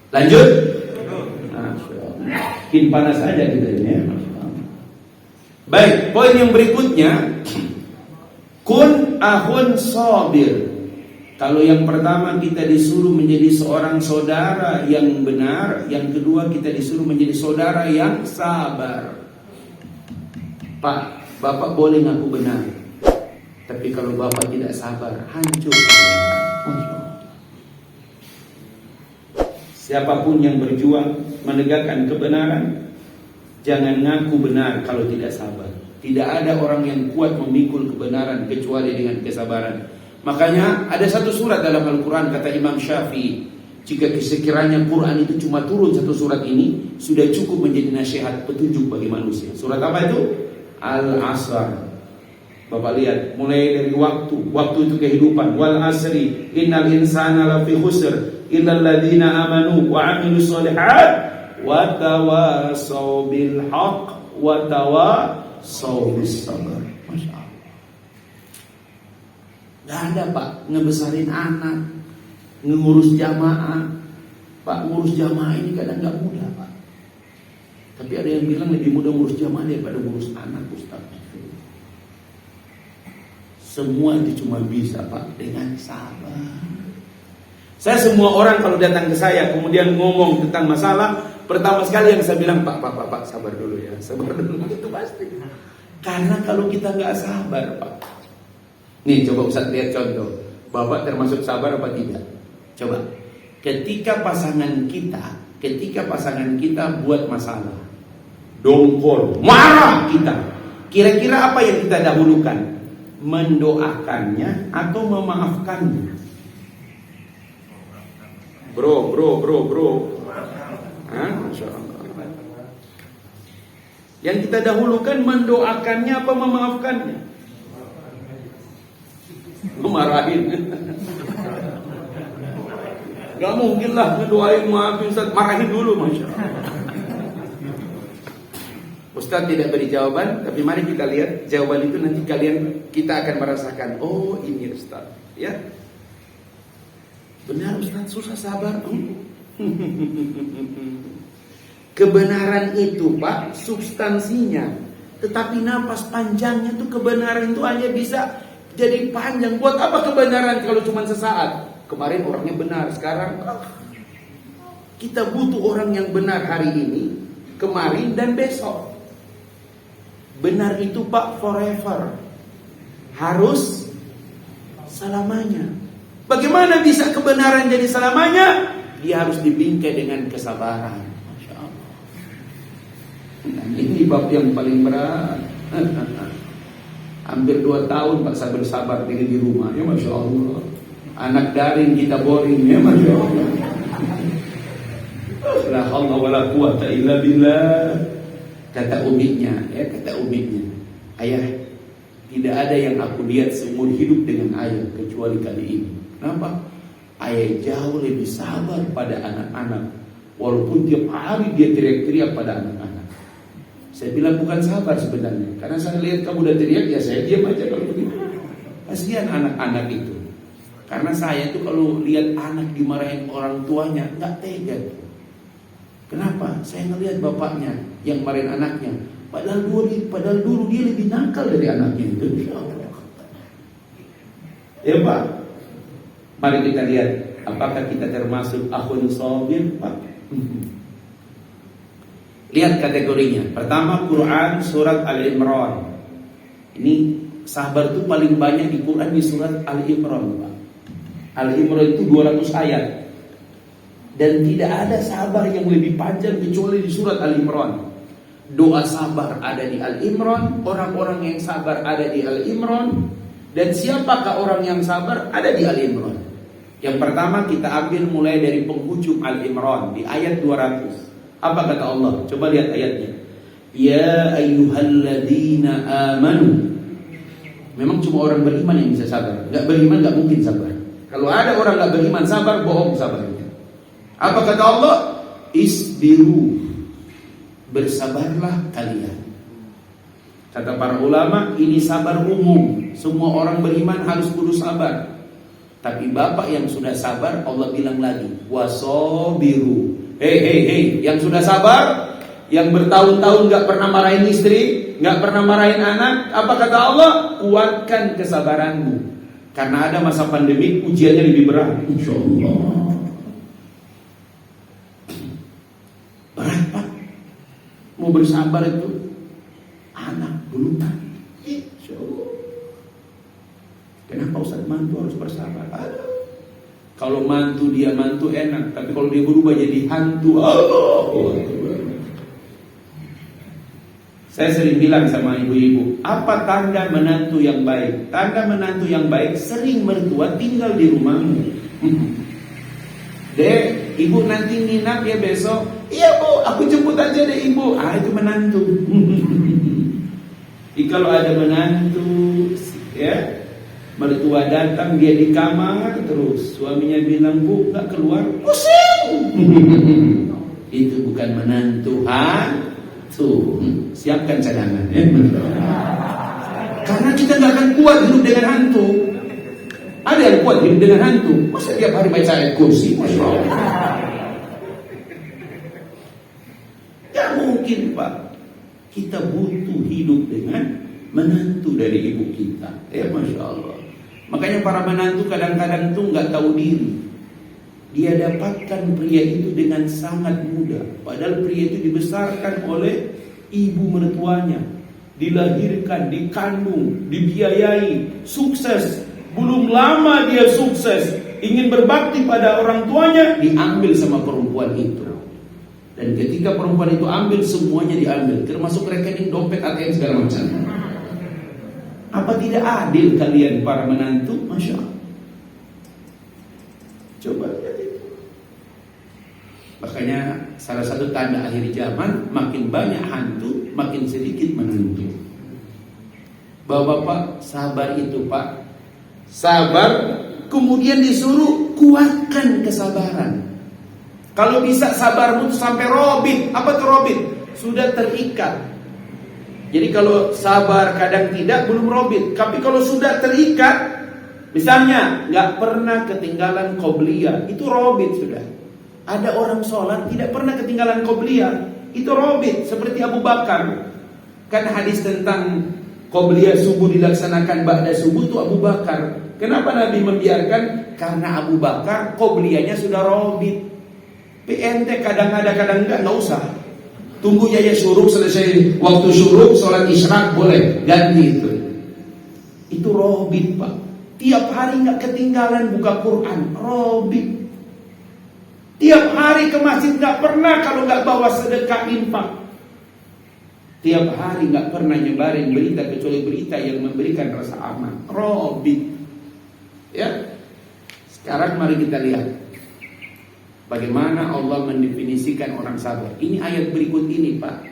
Lanjut. Makin panas aja kita ini ya. Baik, poin yang berikutnya, kun ahun sabir. Kalau yang pertama kita disuruh menjadi seorang saudara yang benar, yang kedua kita disuruh menjadi saudara yang sabar. Pak, Bapak boleh ngaku benar, tapi kalau Bapak tidak sabar, hancur. Siapapun yang berjuang menegakkan kebenaran, jangan ngaku benar kalau tidak sabar. Tidak ada orang yang kuat memikul kebenaran kecuali dengan kesabaran. Makanya ada satu surat dalam Al-Quran, kata Imam Syafi'i, jika sekiranya Quran itu cuma turun satu surat ini, sudah cukup menjadi nasihat petunjuk bagi manusia. Surat apa itu? Al-Asr. Bapak lihat, mulai dari waktu itu kehidupan. Wal asri innal insana lafi khusr illal ladzina amanu wa amilus sholihat wa tawasaw bil haqq wa tawasaw bis sabr. Masya Allah. Gak ada Pak ngebesarin anak, ngurus jamaah. Pak, ngurus jamaah ini kadang gak mudah Pak. Tapi ada yang bilang lebih mudah ngurus jamaah daripada ngurus anak, Ustaz. Semua itu cuma bisa Pak dengan sabar. Saya semua orang kalau datang ke saya kemudian ngomong tentang masalah, pertama sekali yang saya bilang, Pak, sabar dulu ya, sabar dulu. Itu pasti. Karena kalau kita gak sabar Pak. Nih coba Ustaz lihat contoh. Bapak termasuk sabar apa tidak? Coba. Ketika pasangan kita buat masalah, dongkol, marah kita, kira-kira apa yang kita dahulukan? Mendoakannya atau memaafkannya? Bro. Masya Allah. Yang kita dahulukan mendoakannya apa memaafkannya? Memarahin. Gak mungkin lah ngedoain maafin Ustaz, marahin dulu. Masya Allah. Ustaz tidak beri jawaban, tapi mari kita lihat jawaban itu nanti kita akan merasakan. Oh ini Ustaz, ya. Benar Ustaz, susah sabar. Kebenaran itu Pak, substansinya. Tetapi napas panjangnya tuh kebenaran itu hanya bisa jadi panjang. Buat apa kebenaran kalau cuma sesaat? Kemarin orangnya benar, sekarang kita butuh orang yang benar hari ini, kemarin dan besok. Benar itu Pak forever, harus selamanya. Bagaimana bisa kebenaran jadi selamanya? Dia harus dibingkai dengan kesabaran. Masya Allah. Nah, ini bab yang paling berat. Hampir 2 tahun Pak saya bersabar di rumah, ya Masya Allah. Anak daring kita boring, ya Masya Allah. La haula wala quwata illa billah. Kata umiknya, ayah, tidak ada yang aku lihat seumur hidup dengan ayah kecuali kali ini. Kenapa? Ayah jauh lebih sabar pada anak-anak, walaupun tiap hari dia teriak-teriak pada anak-anak. Saya bilang bukan sabar sebenarnya, karena saya lihat kamu udah teriak, ya saya diam aja kalau begitu. Kasihan anak-anak itu. Karena saya tuh kalau lihat anak dimarahin orang tuanya nggak tega. Kenapa? Saya ngelihat bapaknya yang marahin anaknya. Padahal dulu dia lebih nakal dari anaknya itu. Ya Pak. Mari kita lihat apakah kita termasuk akhun sabir Pak. Lihat kategorinya. Pertama Quran surat Al-Imran. Ini sabar itu paling banyak di Quran di surat Al-Imran Pak. Al-Imran itu 200 ayat. Dan tidak ada sabar yang lebih panjang kecuali di surat Al-Imran. Doa sabar ada di Al-Imran, orang-orang yang sabar ada di Al-Imran, dan siapakah orang yang sabar ada di Al-Imran. Yang pertama kita ambil mulai dari penghujung Al-Imran di ayat 200. Apa kata Allah? Coba lihat ayatnya. Ya ayyuhalladzina amanu. Memang cuma orang beriman yang bisa sabar. Gak beriman gak mungkin sabar. Kalau ada orang gak beriman sabar, bohong sabarnya. Apa kata Allah? Isbiru, bersabarlah kalian. Kata para ulama, ini sabar umum. Semua orang beriman harus kudu sabar. Tapi bapak yang sudah sabar, Allah bilang lagi, wasobiru. Hei, yang sudah sabar, yang bertahun-tahun gak pernah marahin istri, gak pernah marahin anak, apa kata Allah? Kuatkan kesabaranmu. Karena ada masa pandemi, ujiannya lebih berat. Insya Allah. Berat Pak. Mau bersabar itu, anak belum mati. Insya Allah. Kenapa Ustaz mantu harus bersabar? Kalau mantu dia mantu enak, tapi kalau dia berubah jadi hantu, Saya sering bilang sama ibu-ibu, apa tanda menantu yang baik? Tanda menantu yang baik sering mertua tinggal di rumahmu. Dek, ibu nanti nginap ya besok. Iya bu, aku jemput aja deh ibu. Itu menantu. Kalau ada menantu, ya. Mertua datang, dia di kamar terus. Suaminya bilang, bu, gak keluar. Pusing. Itu bukan menantu, tuh, siapkan cadangan. Karena kita gak akan kuat hidup dengan hantu. Ada yang kuat hidup dengan hantu. Masa tiap hari baca ayat kursi? Masya Allah. Gak mungkin Pak. Kita butuh hidup dengan menantu dari ibu kita. Ya Masya Allah. Makanya para menantu kadang-kadang tuh gak tahu diri. Dia dapatkan pria itu dengan sangat mudah. Padahal pria itu dibesarkan oleh ibu mertuanya, dilahirkan, dikandung, dibiayai, sukses. Belum lama dia sukses, ingin berbakti pada orang tuanya, diambil sama perempuan itu. Dan ketika perempuan itu ambil, semuanya diambil, termasuk rekening, dompet, ATM, segala macam. Apa tidak adil kalian para menantu? Masya Allah. Coba lihat itu. Makanya salah satu tanda akhir zaman, makin banyak hantu, makin sedikit menantu. Bapak-bapak, sabar itu Pak. Sabar, kemudian disuruh kuatkan kesabaran. Kalau bisa sabarmu sampai robit. Apa itu robit? Sudah terikat. Jadi kalau sabar kadang tidak, belum robit. Tapi kalau sudah terikat, misalnya gak pernah ketinggalan qobliyah, itu robit sudah. Ada orang sholat tidak pernah ketinggalan qobliyah, itu robit. Seperti Abu Bakar. Kan hadis tentang qobliyah subuh dilaksanakan ba'da subuh itu Abu Bakar. Kenapa Nabi membiarkan? Karena Abu Bakar qobliyahnya sudah robit. PNT kadang ada kadang enggak usah. Tunggu ya syuruk, selesai waktu syuruk, sholat isyraq boleh ganti itu. Itu robit Pak. Tiap hari nggak ketinggalan buka Quran, robit. Tiap hari ke masjid nggak pernah kalau nggak bawa sedekah infak. Tiap hari nggak pernah nyebarin berita kecuali berita yang memberikan rasa aman, robit. Ya. Sekarang mari kita lihat bagaimana Allah mendefinisikan orang sabar. Ini ayat berikut ini Pak.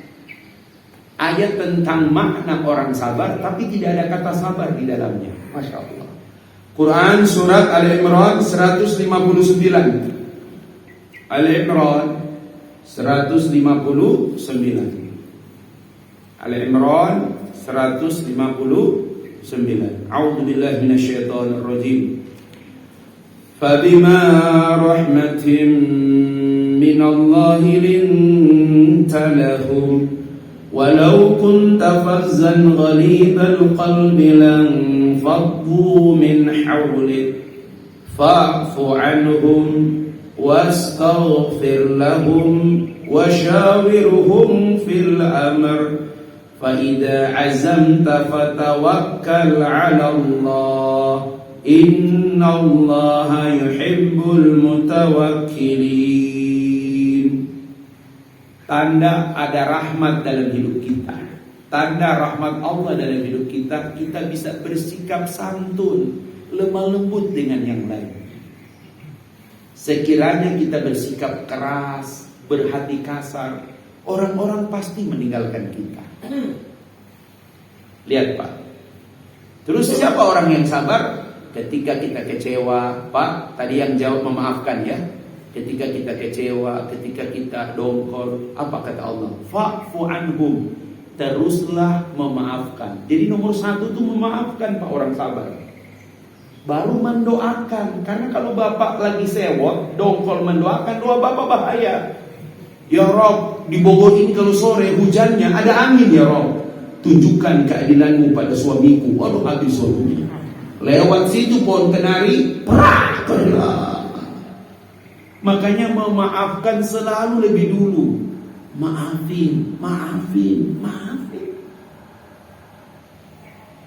Ayat tentang makna orang sabar, tapi tidak ada kata sabar di dalamnya. Masya Allah. Quran surat Al-Imran 159. Al-Imran 159. Al-Imran 159. A'udzu billahi minasyaitonir rajim. فبما رحمة من الله لنت لهم ولو كنت فظا غليظ القلب لانفضوا من حولك فاعف عنهم واستغفر لهم وشاورهم في الأمر فإذا عزمت فتوكل على الله Innallaha yuhibbul mutawakkilin. Tanda ada rahmat dalam hidup kita. Tanda rahmat Allah dalam hidup kita, kita bisa bersikap santun, lemah lembut dengan yang lain. Sekiranya kita bersikap keras, berhati kasar, orang-orang pasti meninggalkan kita. Lihat Pak. Terus siapa orang yang sabar? Ketika kita kecewa, Pak, tadi yang jawab memaafkan ya. Ketika kita kecewa, ketika kita dongkol, apa kata Allah? Fa'fu anhum, teruslah memaafkan. Jadi nomor satu itu memaafkan Pak orang sabar. baru mendoakan. Karena kalau bapak lagi sewot, dongkol mendoakan, doa bapak bahaya. Ya Rob, di Bogor ini kalau sore hujannya ada angin ya Rob, tunjukkan keadilanmu pada suamiku. Waduh, habis suaminya. Lewat situ pohon kenari, prak, kena. Makanya memaafkan selalu lebih dulu. Maafin.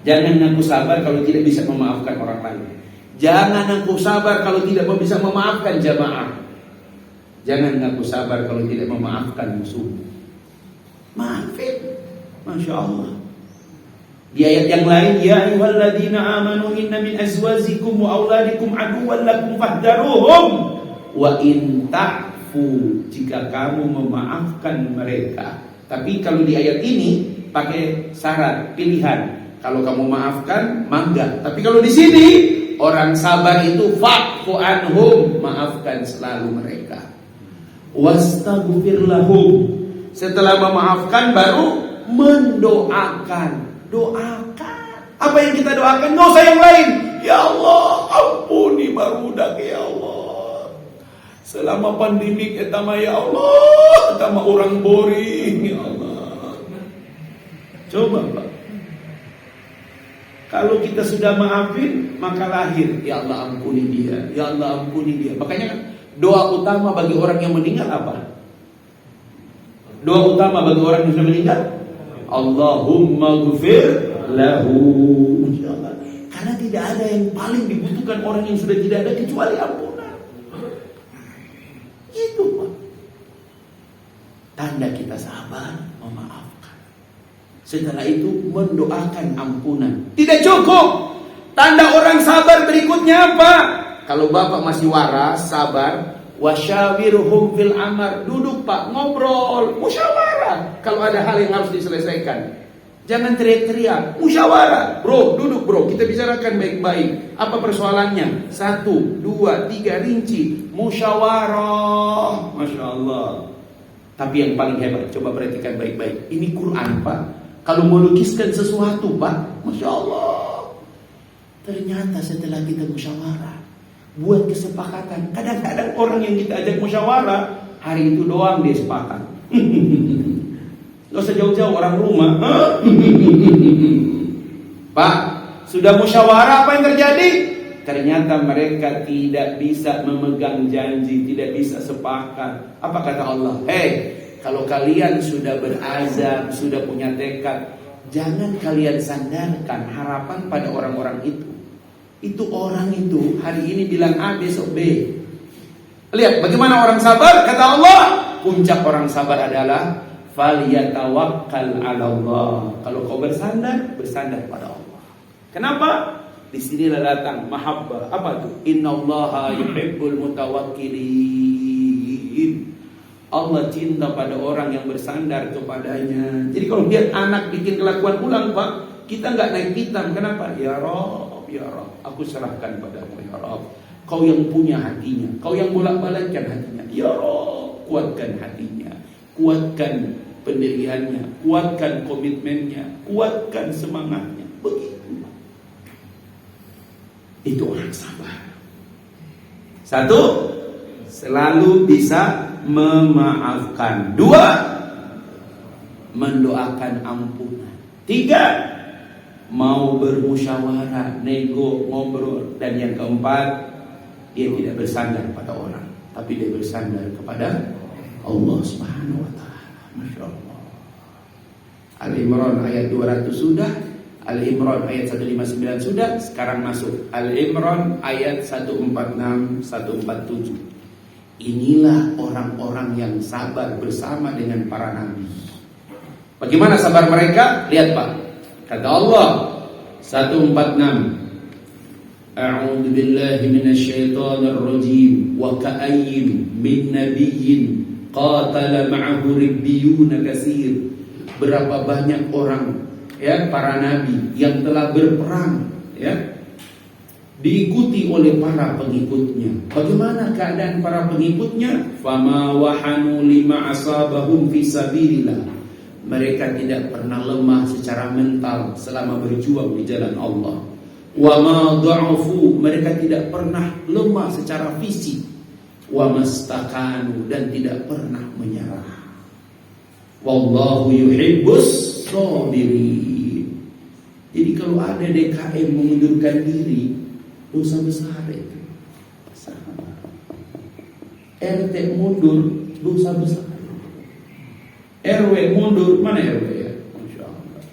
Jangan ngaku sabar kalau tidak bisa memaafkan orang lain. Jangan ngaku sabar kalau tidak bisa memaafkan jamaah. Jangan ngaku sabar kalau tidak memaafkan musuh. Maafin. Masya Allah. Di ayat yang lain, ya ayyuhalladzina amanu inna min azwajikum wa auladikum aduwwan lakum fahdharuhum wa in ta'fu, jika kamu memaafkan mereka. Tapi kalau di ayat ini pakai syarat pilihan. Kalau kamu maafkan, mangga. Tapi kalau di sini orang sabar itu fa'fu anhum, maafkan selalu mereka. Wastaghfir lahum, setelah memaafkan baru mendoakan. Doakan. Apa yang kita doakan? Nggak usah yang lain. Ya Allah, ampuni barudak ya Allah. Selama pandemik etama ya Allah, etama orang boring ya Allah. Coba Pak. Kalau kita sudah maafin, maka lahir, ya Allah ampuni dia, ya Allah ampuni dia. Makanya doa utama bagi orang yang meninggal apa? Doa utama bagi orang yang sudah meninggal, Allahumma ghfir lahu. Karena tidak ada yang paling dibutuhkan orang yang sudah tidak ada kecuali ampunan. Itu Pak. Tanda kita sabar, memaafkan. Setelah itu mendoakan ampunan. Tidak cukup. Tanda orang sabar berikutnya apa? Kalau bapak masih waras, sabar, wasyawirhum fil amr, duduk Pak, ngobrol, musyawarah. Kalau ada hal yang harus diselesaikan, jangan teriak-teriak, musyawarah. Bro, duduk bro, kita bicarakan baik-baik. Apa persoalannya? 1, 2, 3, rinci, musyawarah. Masya Allah. Tapi yang paling hebat, coba perhatikan baik-baik. Ini Quran Pak. Kalau mau lukiskan sesuatu Pak, Masya Allah. Ternyata setelah kita musyawarah, buat kesepakatan. Kadang-kadang orang yang kita ajak musyawarah, hari itu doang dia sepakat. Gak usah jauh-jauh, orang rumah. Pak, sudah musyawarah, apa yang terjadi? Ternyata mereka tidak bisa memegang janji, tidak bisa sepakat. Apa kata Allah? Kalau kalian sudah berazam, sudah punya tekad, jangan kalian sandarkan harapan pada orang-orang itu. Itu orang itu hari ini bilang A, besok B. Lihat bagaimana orang sabar. Kata Allah, puncak orang sabar adalah falyatawakkal 'ala Allah. Kalau kau bersandar, bersandar pada Allah. Kenapa? Di sinilah datang mahabbah. Apa tuh? Innallaha yuhibbul mutawakkilin. Allah cinta pada orang yang bersandar kepadanya. Jadi kalau lihat anak bikin kelakuan ulang Pak, kita nggak naik pitam. Kenapa? Ya Rob, ya Rob, aku serahkan padamu ya Rob. Kau yang punya hatinya, kau yang bolak-balikkan hatinya. Ya Rob, kuatkan hatinya, kuatkan pendiriannya, kuatkan komitmennya, kuatkan semangatnya. Begitu. Itu orang sabar. 1, selalu bisa memaafkan. 2, mendoakan ampunan. 3, mau bermusyawarah, nego, ngobrol. Dan yang keempat, dia tidak bersandar pada orang, tapi dia bersandar kepada Allah Subhanahu wa ta'ala. Masya Allah. Al-Imran ayat 200 sudah, Al-Imran ayat 159 sudah. Sekarang masuk Al-Imran ayat 146, 147. Inilah orang-orang yang sabar bersama dengan para nabi. Bagaimana sabar mereka? Lihat Pak. Kata Allah 146, A'udzu billahi minasyaitonir rajim. Wa ka'ayyin min nabiyyin qatala ma'ahu ribbiyuna katsir. Berapa banyak orang, ya, para nabi yang telah berperang, ya, diikuti oleh para pengikutnya. Bagaimana keadaan para pengikutnya? Fama wahanu lima asabahum fi sabilillah. Mereka tidak pernah lemah secara mental selama berjuang di jalan Allah. Wa ma dha'afu, mereka tidak pernah lemah secara fisik. Wa mastakanu, dan tidak pernah menyerah. Wallahu yuhibbus sabirin. Jadi kalau ada DKM mengundurkan diri, dosa besar itu. RT mundur, dosa besar. RW mundur, mana RW ya? Masya Allah.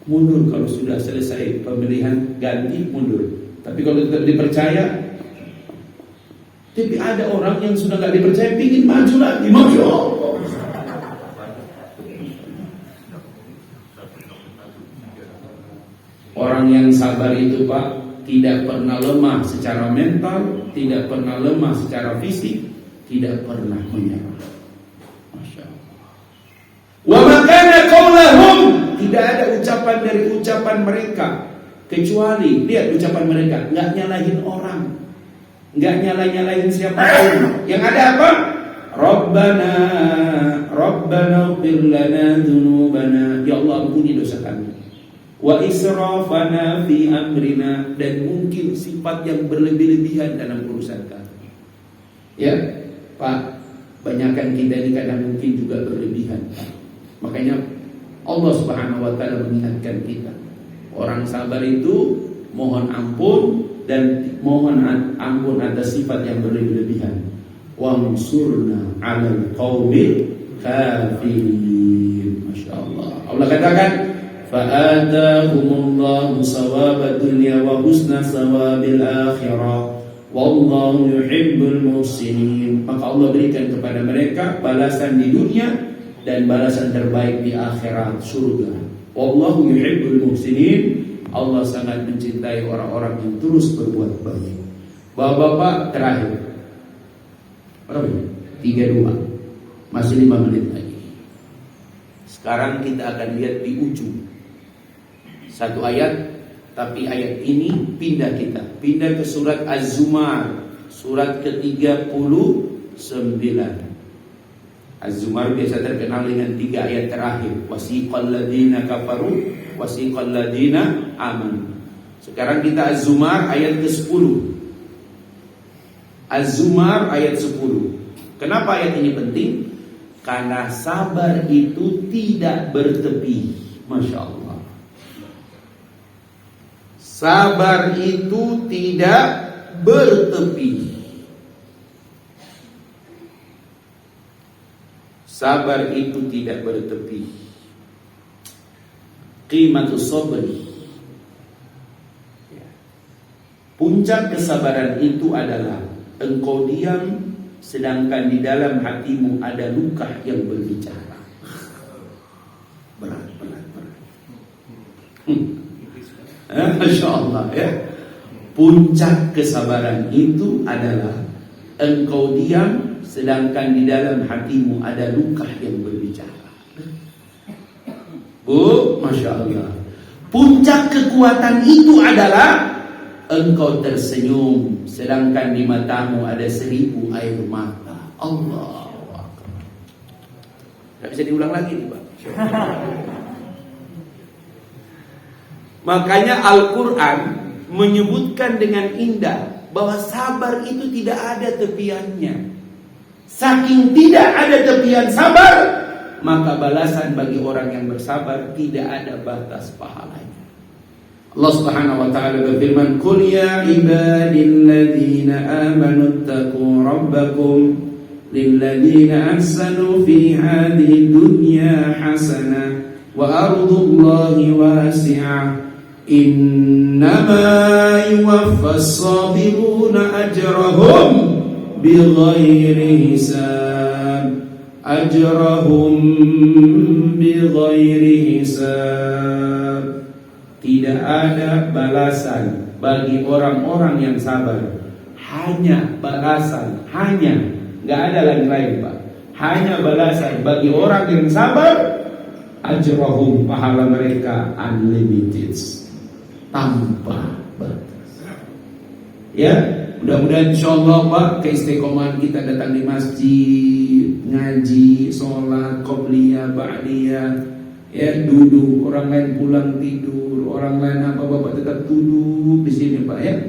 Mundur kalau sudah selesai pemilihan, ganti mundur. Tapi kalau tetap dipercaya, tapi ada orang yang sudah gak dipercaya, pingin maju lagi. Masya Allah. Orang yang sabar itu Pak, tidak pernah lemah secara mental, tidak pernah lemah secara fisik, tidak pernah menyerah. Masya Allah. Wa makana qaulahum, tidak ada ucapan dari ucapan mereka, kecuali lihat ucapan mereka, nggak nyalahin orang, nggak nyalahin siapapun. Yang ada apa? Rabbana ighfir lana dzunubana, ya Allah ampuni dosa kami. Wa israfana fi amrina, dan mungkin sifat yang berlebih-lebihan dalam urusan kami. Ya, Pak, banyakkan kita ini kadang mungkin juga berlebihan, Pak. Makanya Allah Subhanahu wa taala mengingatkan kita. Orang sabar itu mohon ampun, dan mohon ampun atas sifat yang berlebih-lebihan. Wansurna 'alal qaumil kafirin. Masyaallah. Allah katakan, fa'atahumullahu sawabad dunya wa husna sawabil akhirah wallahu yuhibbul muhsinin. Maka Allah berikan kepada mereka balasan di dunia dan balasan terbaik di akhirat, surga. Wallahu yuhibbul muhsinin. Allah sangat mencintai orang-orang yang terus berbuat baik. Bapak-bapak, terakhir berapa ini? 32. Masih 5 menit lagi. Sekarang kita akan lihat di ujung satu ayat, tapi ayat ini pindah ke surat Az-Zumar, surat ke-39. Az-Zumar biasa terkenal dengan 3 ayat terakhir, wasiqal ladina kafaru wasiqal ladina amanu. Sekarang kita Az-Zumar ayat ke-10. Az-Zumar ayat 10. Kenapa ayat ini penting? Karena sabar itu tidak bertepi. Masya Allah. Sabar itu tidak bertepi. Sabar itu tidak bertepi. Qimatus sabri. Puncak kesabaran itu adalah engkau diam sedangkan di dalam hatimu ada luka yang berbicara. Berat. Masya Allah ya. Puncak kesabaran itu adalah engkau diam sedangkan di dalam hatimu ada luka yang berbicara. Bu, Masya Allah. Puncak kekuatan itu adalah engkau tersenyum sedangkan di matamu ada 1000 air mata. Allahu Akbar. Tidak bisa diulang lagi nih Pak. Makanya Al-Quran menyebutkan dengan indah bahwa sabar itu tidak ada tepiannya. Saking tidak ada tepian sabar, maka balasan bagi orang yang bersabar tidak ada batas pahalanya. Allah Subhanahu wa taala berfirman, "Qul ya ibadilladzina amanu taqu rabbakum lilladzina ahsanu fi hadhihi dunya hasanah wa ardullahi wasi'ah innama yuwaffas sabiruna ajrahum bighairi hisab hisab." Tidak ada balasan bagi orang-orang yang sabar. Hanya balasan, nggak ada lagi lain Pak. Hanya balasan bagi orang yang sabar. Ajrahum, pahala mereka unlimited, tanpa batas. Ya, mudah-mudahan insyaallah Pak, keistiqomahan kita datang di masjid, ngaji, sholat, qobliyah, ba'diyah, Ya, duduk, orang lain pulang tidur, orang lain apa, bapak tetap duduk di sini Pak ya.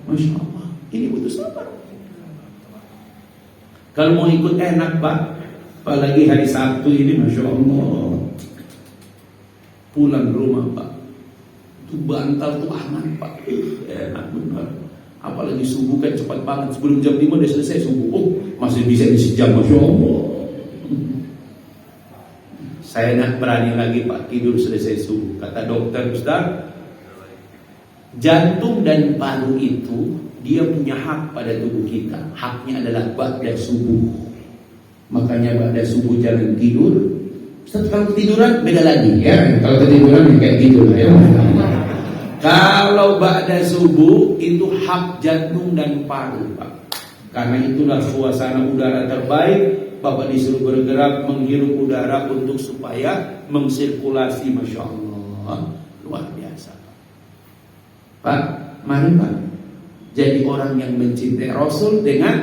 Masya Allah, ini butuh sabar. Kalau mau ikut enak Pak, apalagi hari Sabtu ini, Masya Allah, pulang rumah Pak, itu bantal tuh aman Pak, enak benar. Apalagi subuh kan cepat banget, sebelum jam 5 udah selesai subuh. Oh, masih bisa di sejam, Masya Allah. Saya nak berani lagi Pak tidur selesai subuh. Kata dokter, Ustaz, jantung dan paru itu dia punya hak pada tubuh kita. Haknya adalah ba'da subuh. Makanya ba'da subuh jangan tidur. Ustaz, kalau ketiduran beda lagi ya. Kalau ketiduran kayak gitu lah ya. Kalau ba'da subuh itu hak jantung dan paru Pak. Karena itulah suasana udara terbaik. Bapak disuruh bergerak menghirup udara untuk supaya mensirkulasi. Masya Allah, luar biasa Pak. Mari Pak jadi orang yang mencintai Rasul dengan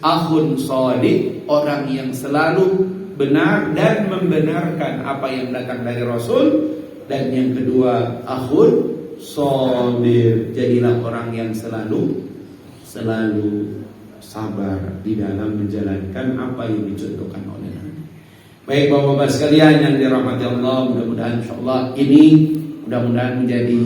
akhun shadiq, orang yang selalu benar dan membenarkan apa yang datang dari Rasul. Dan yang kedua, akhun shadiq, jadilah orang yang selalu sabar di dalam menjalankan apa yang dicontohkan oleh Nabi. Baik Bapak-bapak sekalian yang dirahmati Allah, mudah-mudahan insyaallah ini mudah-mudahan menjadi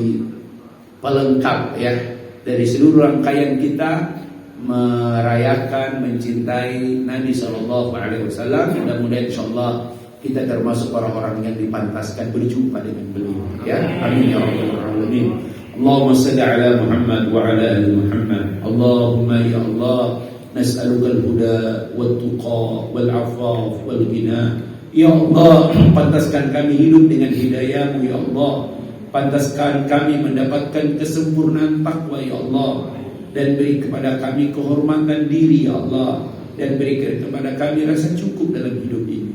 pelengkap ya dari seluruh rangkaian kita merayakan mencintai Nabi SAW. Mudah-mudahan insyaallah kita termasuk orang-orang yang dipantaskan berjumpa dengan beliau ya. Amin ya rabbal alamin. Allahumma salli ala Muhammad wa ala ali Muhammad. Allahumma ya Allah, nas'aluka al-huda wat-tuqa wal-'afaf wal-ghina. Ya Allah, pantaskan kami hidup dengan hidayah-Mu ya Allah. Pantaskan kami mendapatkan kesempurnaan takwa ya Allah. Dan beri kepada kami kehormatan diri ya Allah. Dan beri kepada kami rasa cukup dalam hidup ini.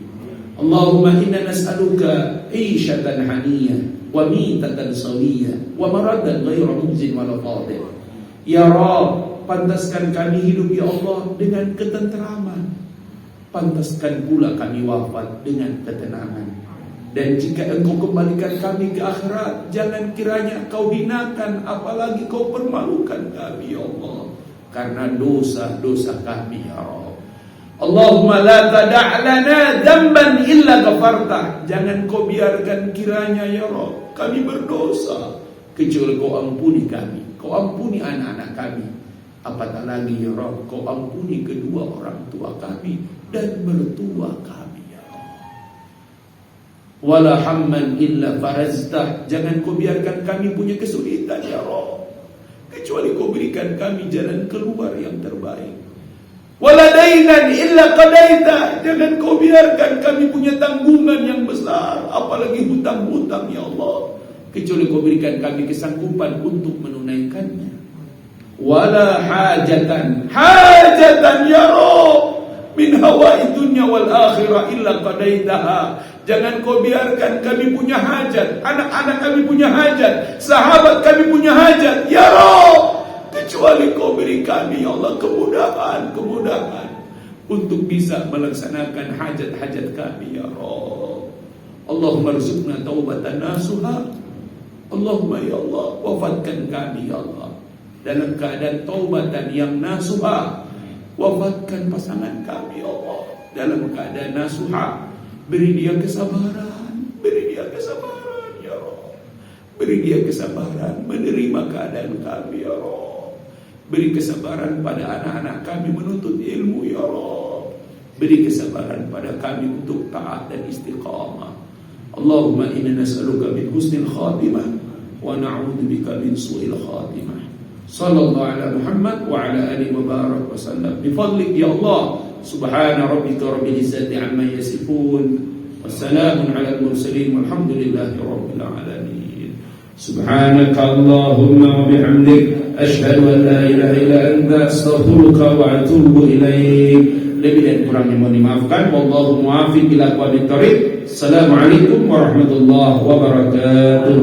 Allahumma inna nas'aluka 'ishatan haniyah wa mitatan sawiyah wa maradan ghayra muzin wa la fadil. Ya Rabb, pantaskan kami hidup ya Allah dengan ketenteraman. Pantaskan pula kami wafat dengan ketenangan. Dan jika Engkau kembalikan kami ke akhirat, jangan kiranya Kau hinakan, apalagi Kau permalukan kami ya Allah, karena dosa-dosa kami ya Rabb. Allahumma la tada' lana dzamban illa ghafartah. Jangan Kau biarkan kiranya ya Rabb kami berdosa kecuali Kau ampuni kami. Kau ampuni anak-anak kami. Apatah lagi ya Rabb, Kau ampuni kedua orang tua kami dan mertua kami ya Rabb. Wala hamman illa faraztah. Jangan Kau biarkan kami punya kesulitan ya Rabb, kecuali Kau berikan kami jalan keluar yang terbaik. Wala dainan illa qadaita. Jangan Kau biarkan kami punya tanggungan yang besar, apalagi hutang-hutang ya Allah, kecuali Kau berikan kami kesanggupan untuk menunaikannya. Wala hajatan ya Rabb min hawa'i dunya wal akhirah illa qadaitaha. Jangan Kau biarkan kami punya hajat, anak-anak kami punya hajat, sahabat kami punya hajat ya Rabb, kecuali Kau beri kami ya Allah kemudahan untuk bisa melaksanakan hajat-hajat kami ya Rabb. Allahumma rzuqna taubatan nasuha. Allahumma ya Allah, wafatkan kami ya Allah dalam keadaan taubatan yang nasuha. Wafatkan pasangan kami ya Allah dalam keadaan nasuha. Beri dia kesabaran ya Rabb. Beri dia kesabaran menerima keadaan kami ya Rabb. Beri kesabaran pada anak-anak kami menuntut ilmu ya Rabb. Beri kesabaran pada kami untuk taat dan istiqamah. Allahumma inna nas'aluka min husnil khatimah wa na'udzubika min su'il khatimah. Sallallahu ala Muhammad wa ala alihi wa barak wa sallam. Bifadlik ya Allah. Subhana rabbika rabbil izzati amma yasifun. Wassalamun ala al-mursalin walhamdulillahi rabbil alamin. Subhanaka Allahumma wa bihamdik, asyhadu an la ilaha illa anta, astaghfiruka wa atubu ilaik. Lebih dan kurangnya mohon dimaafkan. Wallahu muwaffiq ila aqwamit thoriq. Assalamualaikum warahmatullahi wabarakatuh.